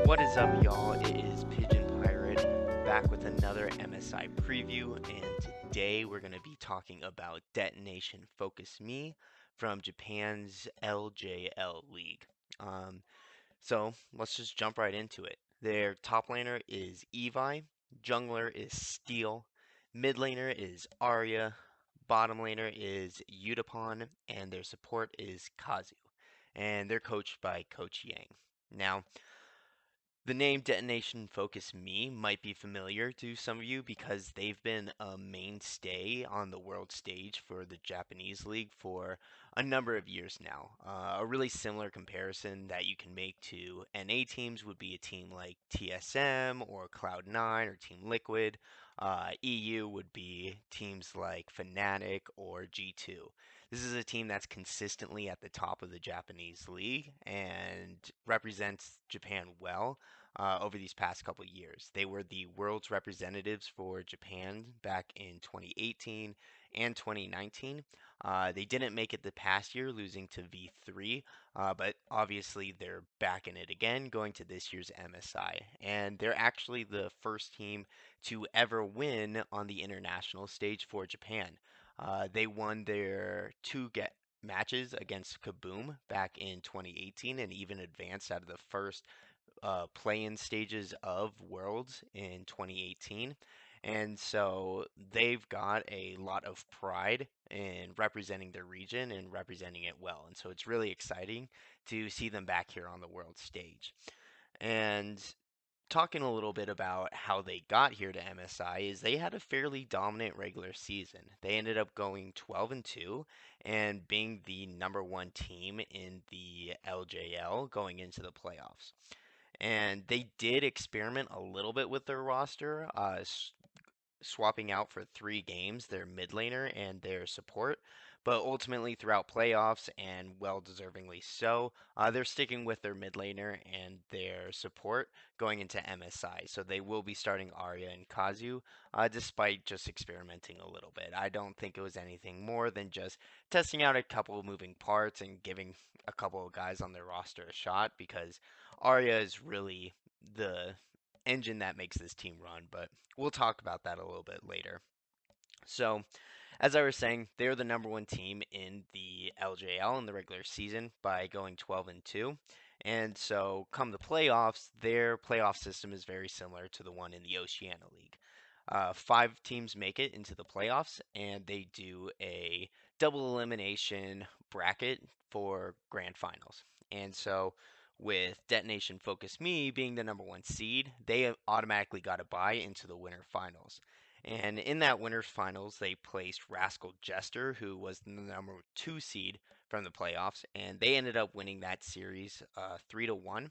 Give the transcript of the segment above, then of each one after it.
What is up, y'all? It is Pigeon Pirate back with another MSI preview, and today we're going to be talking about Detonation FocusMe from Japan's LJL League. Um, so let's just jump right into it. Their top laner is Evi, jungler is Steel, mid laner is Arya, bottom laner is Utapon, and their support is Kazu. And they're coached by Coach Yang. Now, the name Detonation Focus Me might be familiar to some of you because they've been a mainstay on the world stage for the Japanese league for a number of years now. A really similar comparison that you can make to NA teams would be a team like TSM or Cloud9 or Team Liquid. EU would be teams like Fnatic or G2. This is a team that's consistently at the top of the Japanese league and represents Japan well over these past couple years. They were the world's representatives for Japan back in 2018 and 2019. They didn't make it the past year, losing to V3, but obviously they're back in it again, going to this year's MSI. And they're actually the first team to ever win on the international stage for Japan. They won their matches against Kaboom back in 2018 and even advanced out of the first play-in stages of Worlds in 2018. And so they've got a lot of pride in representing their region and representing it well. And so it's really exciting to see them back here on the world stage. And talking a little bit about how they got here to MSI is they had a fairly dominant regular season. They ended up going 12 and 2 and being the number 1 team in the LJL going into the playoffs. And they did experiment a little bit with their roster, swapping out for 3 games their mid laner and their support. But ultimately, throughout playoffs, and well deservingly so, they're sticking with their mid laner and their support going into MSI. So they will be starting Arya and Kazu, despite just experimenting a little bit. I don't think it was anything more than just testing out a couple of moving parts and giving a couple of guys on their roster a shot because Arya is really the engine that makes this team run, but we'll talk about that a little bit later. So, as I was saying, they're the number 1 team in the LJL in the regular season by going 12 and 2. And so, come the playoffs, their playoff system is very similar to the one in the Oceania League. 5 teams make it into the playoffs, and they do a double elimination bracket for grand finals. And so, with Detonation Focus Me being the number 1 seed, they automatically got a bye into the winter finals. And in that winner's finals, they placed Rascal Jester, who was the number 2 seed from the playoffs, and they ended up winning that series 3-1.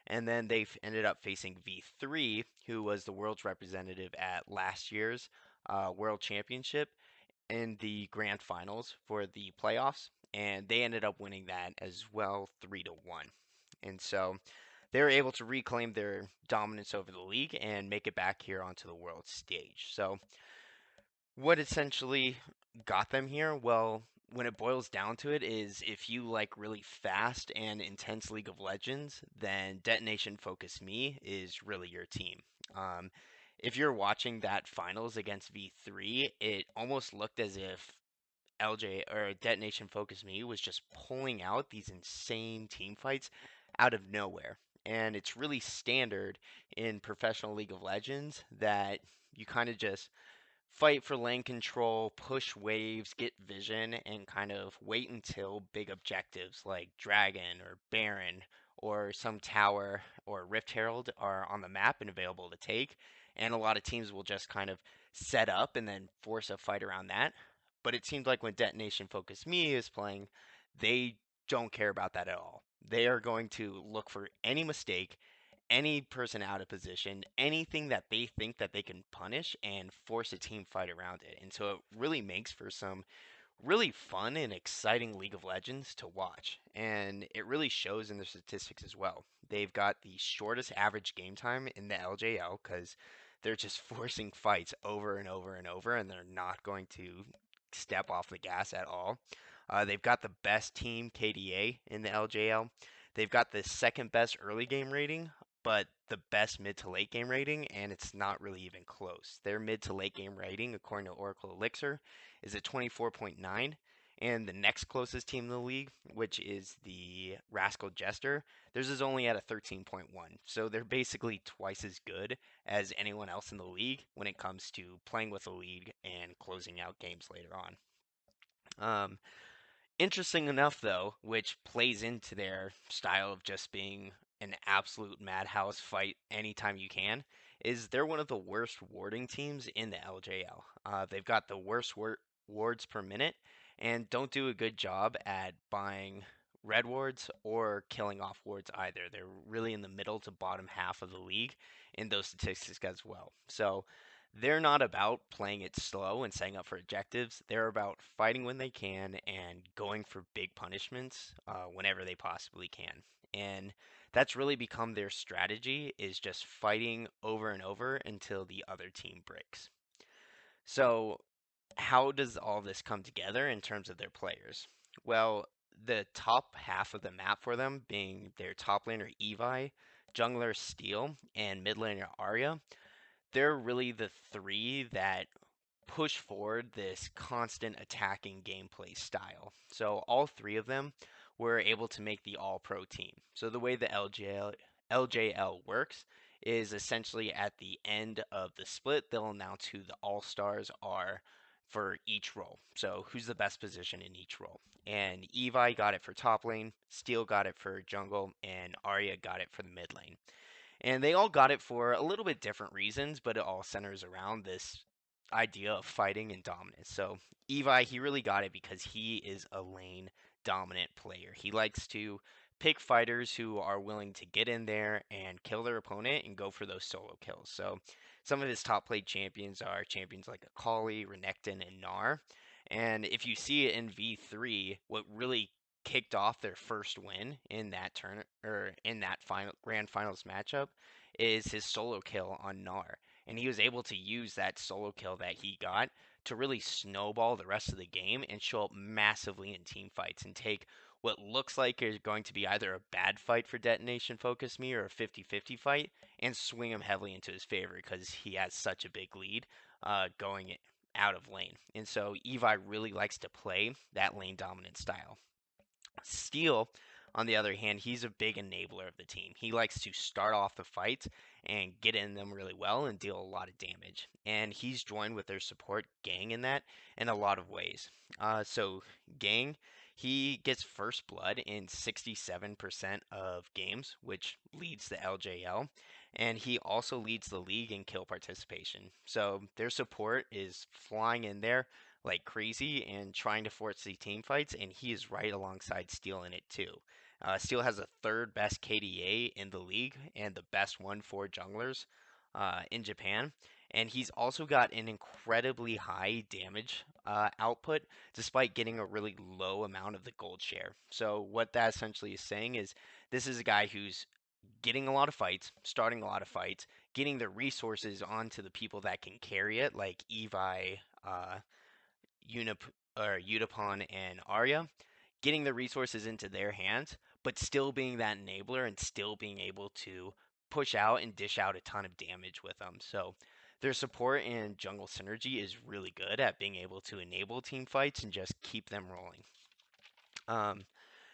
And then they ended up facing V3, who was the world's representative at last year's World Championship in the grand finals for the playoffs, and they ended up winning that as well 3-1. And so they were able to reclaim their dominance over the league and make it back here onto the world stage. So what essentially got them here? Well, when it boils down to it, is if you like really fast and intense League of Legends, then Detonation Focus Me is really your team. Um, if you're watching that finals against V3, it almost looked as if LJ or Detonation Focus Me was just pulling out these insane team fights out of nowhere. And it's really standard in professional League of Legends that you kind of just fight for lane control, push waves, get vision, and kind of wait until big objectives like Dragon or Baron or some tower or Rift Herald are on the map and available to take. And a lot of teams will just kind of set up and then force a fight around that. But it seems like when Detonation Focus Me is playing, they don't care about that at all. They are going to look for any mistake, any person out of position, anything that they think that they can punish and force a team fight around it. And so it really makes for some really fun and exciting League of Legends to watch. And it really shows in their statistics as well. They've got the shortest average game time in the LJL because they're just forcing fights over and over and over, and they're not going to step off the gas at all. They've got the best team KDA in the LJL. They've got the second best early game rating but the best mid to late game rating, and it's not really even close. Their mid to late game rating, according to Oracle Elixir, is a 24.9, and the next closest team in the league, which is the Rascal Jester, theirs is only at a 13.1. So they're basically twice as good as anyone else in the league when it comes to playing with the league and closing out games later on. Um, Interesting enough, though, which plays into their style of just being an absolute madhouse fight anytime you can, is they're one of the worst warding teams in the LJL. They've got the worst wards per minute and don't do a good job at buying red wards or killing off wards either. They're really in the middle to bottom half of the league in those statistics as well. So they're not about playing it slow and setting up for objectives. They're about fighting when they can and going for big punishments whenever they possibly can. And that's really become their strategy is just fighting over and over until the other team breaks. So how does all this come together in terms of their players? Well, the top half of the map for them being their top laner Evi, jungler Steel, and mid laner Arya, they're really the three that push forward this constant attacking gameplay style. So all three of them were able to make the all pro team. So the way the LJL works is essentially at the end of the split, they'll announce who the all stars are for each role. So who's the best position in each role. And Evi got it for top lane, Steel got it for jungle, and Arya got it for the mid lane. And they all got it for a little bit different reasons, but it all centers around this idea of fighting and dominance. So Evi, he really got it because he is a lane dominant player. He likes to pick fighters who are willing to get in there and kill their opponent and go for those solo kills. So some of his top played champions are champions like Akali, Renekton, and Gnar. And if you see it in V3, what really kicked off their first win in that turn or in that final grand finals matchup is his solo kill on Gnar. And he was able to use that solo kill that he got to really snowball the rest of the game and show up massively in team fights and take what looks like is going to be either a bad fight for Detonation Focus Me or a 50-50 fight and swing him heavily into his favor because he has such a big lead going out of lane. And so Evi really likes to play that lane dominant style. Steele, on the other hand, he's a big enabler of the team. He likes to start off the fights and get in them really well and deal a lot of damage. And he's joined with their support Gang in that in a lot of ways. So Gang, he gets first blood in 67% of games, which leads the LJL. And he also leads the league in kill participation. So their support is flying in there like crazy and trying to force the team fights, and he is right alongside Steel in it too. Steel has the third best KDA in the league and the best one for junglers in Japan. And he's also got an incredibly high damage output despite getting a really low amount of the gold share. So, what that essentially is saying is this is a guy who's getting a lot of fights, starting a lot of fights, getting the resources onto the people that can carry it, like Evi, Utapon and Arya, getting the resources into their hands, but still being that enabler and still being able to push out and dish out a ton of damage with them. So their support and jungle synergy is really good at being able to enable team fights and just keep them rolling. Um,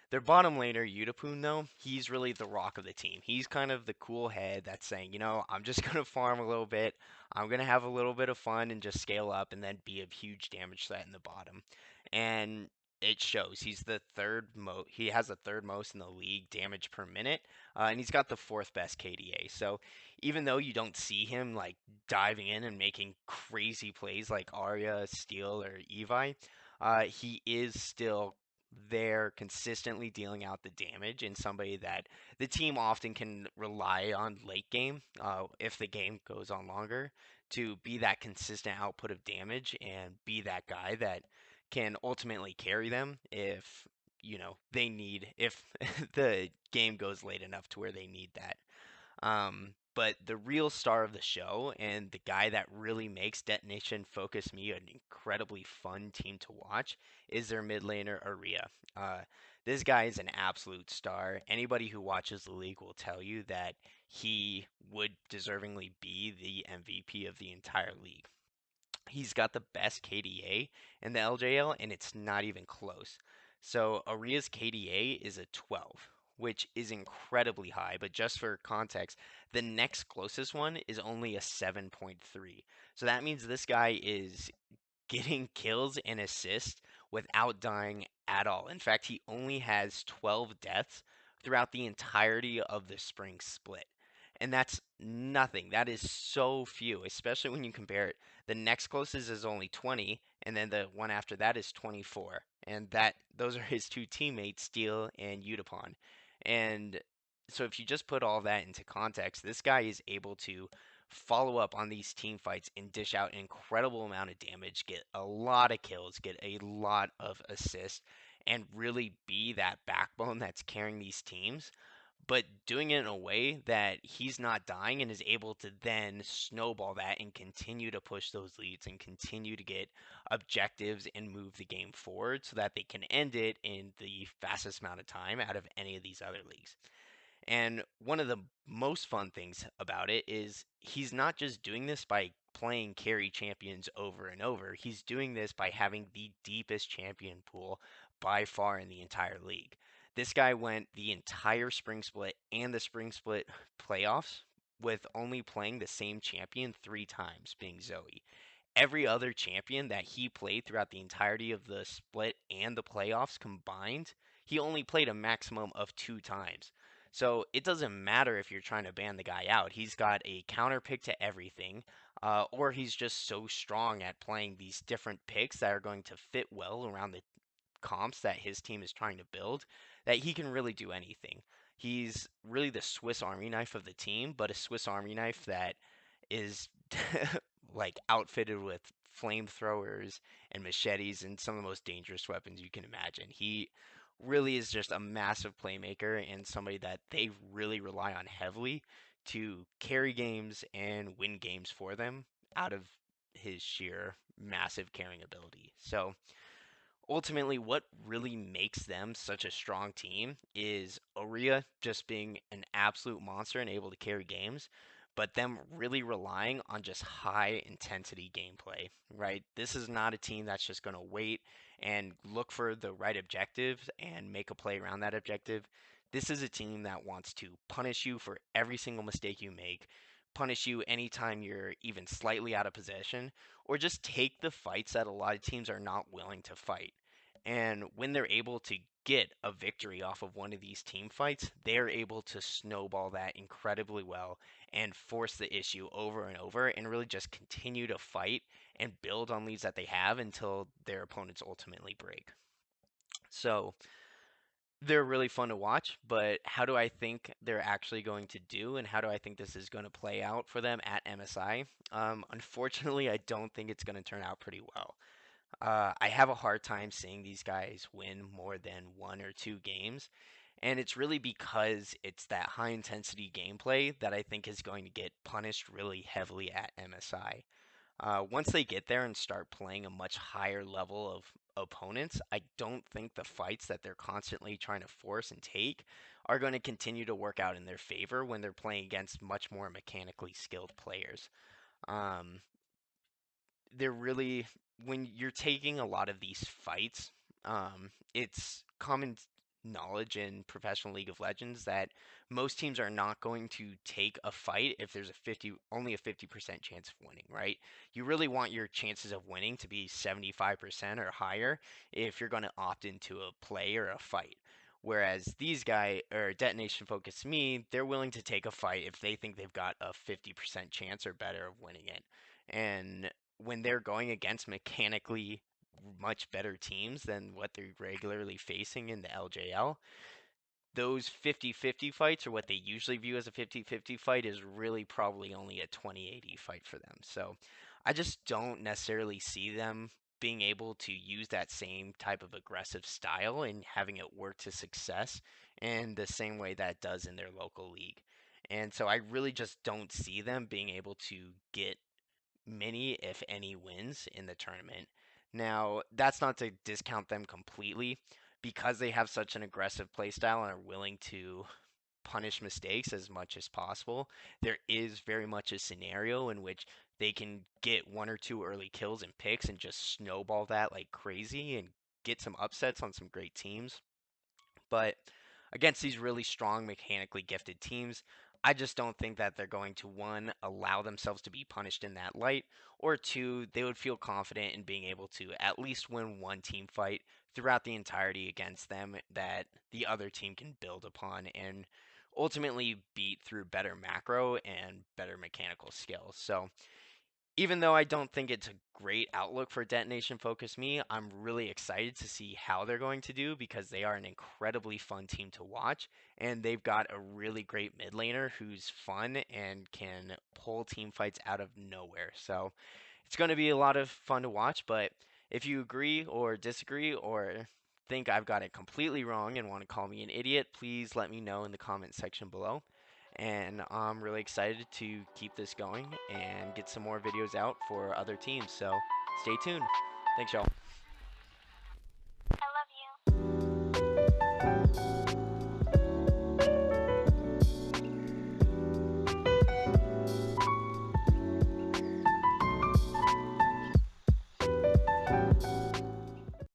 their bottom laner, Utapun, though, he's really the rock of the team. He's kind of the cool head that's saying, I'm just going to farm a little bit. I'm going to have a little bit of fun and just scale up and then be a huge damage threat in the bottom. And it shows. He has the third most in the league damage per minute, and he's got the fourth best KDA. So even though you don't see him like diving in and making crazy plays like Arya, Steel, or Evi, he is still there consistently dealing out the damage and somebody that the team often can rely on late game if the game goes on longer to be that consistent output of damage and be that guy that can ultimately carry them if they need if the game goes late enough to where they need that. But the real star of the show and the guy that really makes Detonation Focus Me an incredibly fun team to watch is their mid laner, Aria. Uh, this guy is an absolute star. Anybody who watches the league will tell you that he would deservingly be the MVP of the entire league. He's got the best KDA in the LJL, and it's not even close. So Aria's KDA is a 12, which is incredibly high. But just for context, the next closest one is only a 7.3. So that means this guy is getting kills and assists without dying at all. In fact, he only has 12 deaths throughout the entirety of the spring split. And that's nothing. That is so few, especially when you compare it. The next closest is only 20, and then the one after that is 24. And that those are his two teammates, Steel and Utapon. And so if you just put all that into context, this guy is able to follow up on these team fights and dish out an incredible amount of damage, get a lot of kills, get a lot of assists, and really be that backbone that's carrying these teams, but doing it in a way that he's not dying and is able to then snowball that and continue to push those leads and continue to get objectives and move the game forward so that they can end it in the fastest amount of time out of any of these other leagues. And one of the most fun things about it is he's not just doing this by playing carry champions over and over. He's doing this by having the deepest champion pool by far in the entire league. This guy went the entire spring split and the spring split playoffs with only playing the same champion 3 times, being Zoe. Every other champion that he played throughout the entirety of the split and the playoffs combined, he only played a maximum of 2 times. So it doesn't matter if you're trying to ban the guy out. He's got a counter pick to everything, or he's just so strong at playing these different picks that are going to fit well around the comps that his team is trying to build that he can really do anything. He's really the Swiss Army knife of the team, but a Swiss Army knife that is like outfitted with flamethrowers and machetes and some of the most dangerous weapons you can imagine. He really is just a massive playmaker and somebody that they really rely on heavily to carry games and win games for them out of his sheer massive carrying ability. So ultimately, what really makes them such a strong team is Oria just being an absolute monster and able to carry games, but them really relying on just high intensity gameplay, right? This is not a team that's just going to wait and look for the right objective and make a play around that objective. This is a team that wants to punish you for every single mistake you make, punish you anytime you're even slightly out of possession, or just take the fights that a lot of teams are not willing to fight. And when they're able to get a victory off of one of these team fights, they're able to snowball that incredibly well and force the issue over and over and really just continue to fight and build on leads that they have until their opponents ultimately break. So they're really fun to watch, but how do I think they're actually going to do and how do I think this is going to play out for them at MSI? Unfortunately, I don't think it's going to turn out pretty well. I have a hard time seeing these guys win more than 1 or 2 games. And it's really because it's that high intensity gameplay that I think is going to get punished really heavily at MSI. Once they get there and start playing a much higher level of opponents, I don't think the fights that they're constantly trying to force and take are going to continue to work out in their favor when they're playing against much more mechanically skilled players. Um, they're really when you're taking a lot of these fights, it's common knowledge in professional League of Legends that most teams are not going to take a fight if there's a 50 only a 50% chance of winning, right? You really want your chances of winning to be 75% or higher if you're going to opt into a play or a fight. Whereas these guys or Detonation Focus Me, they're willing to take a fight if they think they've got a 50% chance or better of winning it. And when they're going against mechanically much better teams than what they're regularly facing in the LJL, those 50-50 fights, or what they usually view as a 50-50 fight, is really probably only a 20-80 fight for them. So I just don't necessarily see them being able to use that same type of aggressive style and having it work to success in the same way that it does in their local league. And so I really just don't see them being able to get many, if any, wins in the tournament. Now, that's not to discount them completely because they have such an aggressive play style and are willing to punish mistakes as much as possible. There is very much a scenario in which they can get one or two early kills and picks and just snowball that like crazy and get some upsets on some great teams. But against these really strong, mechanically gifted teams, I just don't think that they're going to, one, allow themselves to be punished in that light, or two, they would feel confident in being able to at least win one team fight throughout the entirety against them that the other team can build upon and ultimately beat through better macro and better mechanical skills. So even though I don't think it's a great outlook for Detonation Focus Me, I'm really excited to see how they're going to do because they are an incredibly fun team to watch, and they've got a really great mid laner who's fun and can pull team fights out of nowhere. So it's going to be a lot of fun to watch, but if you agree or disagree or think I've got it completely wrong and want to call me an idiot, please let me know in the comment section below. And I'm really excited to keep this going and get some more videos out for other teams. So stay tuned. Thanks, y'all.